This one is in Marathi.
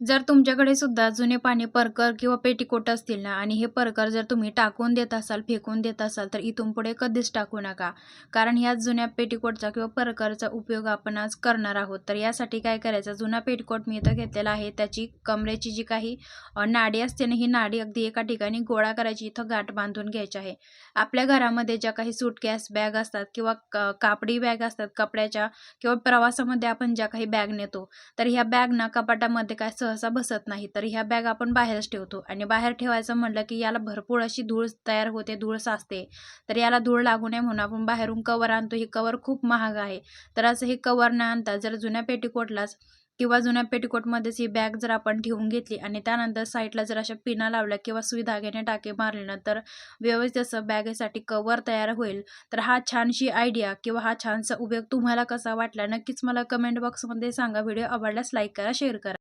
जर तुमच्याकडे सुद्धा जुने पाणी परकर किंवा पेटीकोट असतील ना आणि हे परकर जर तुम्ही टाकून देत असाल, फेकून देत असाल, तर इथून पुढे कधीच टाकू नका. कारण ह्या जुन्या पेटीकोटचा किंवा परकरचा उपयोग आपण आज करणार आहोत. तर यासाठी काय करायचं, जुना पेटीकोट मी इथं घेतलेला आहे. त्याची कमरेची जी काही नाडी असते ना, ही नाडी अगदी एका ठिकाणी गोळा करायची, इथं गाठ बांधून घ्यायची आहे. आपल्या घरामध्ये ज्या काही सूटकेस बॅग असतात किंवा कापडी बॅग असतात कपड्याच्या, किंवा प्रवासामध्ये आपण ज्या काही बॅग नेतो, तर ह्या बॅग ना कपाटामध्ये काय सहसा बसत नाही. तर ह्या बॅग आपण बाहेरच ठेवतो आणि बाहेर ठेवायचं म्हटलं की याला भरपूर अशी धूळ तयार होते, धूळ साचते. तर याला धूळ लागू नये म्हणून आपण बाहेरून कवर आणतो. हे कवर खूप महाग आहे. तर असं हे कवर न आणता जर जुन्या पेटीकोटलाच किंवा जुन्या पेटीकोटमध्येच ही बॅग जर आपण ठेवून घेतली आणि त्यानंतर साईडला जर अशा पिना लावल्या किंवा सुई धाग्याने टाके मारले ना, तर व्यवस्थित असं बॅगेसाठी कवर तयार होईल. तर हा छानशी आयडिया किंवा हा छानसा उपयोग तुम्हाला कसा वाटला नक्कीच मला कमेंट बॉक्समध्ये सांगा. व्हिडिओ आवडल्यास लाईक करा, शेअर करा.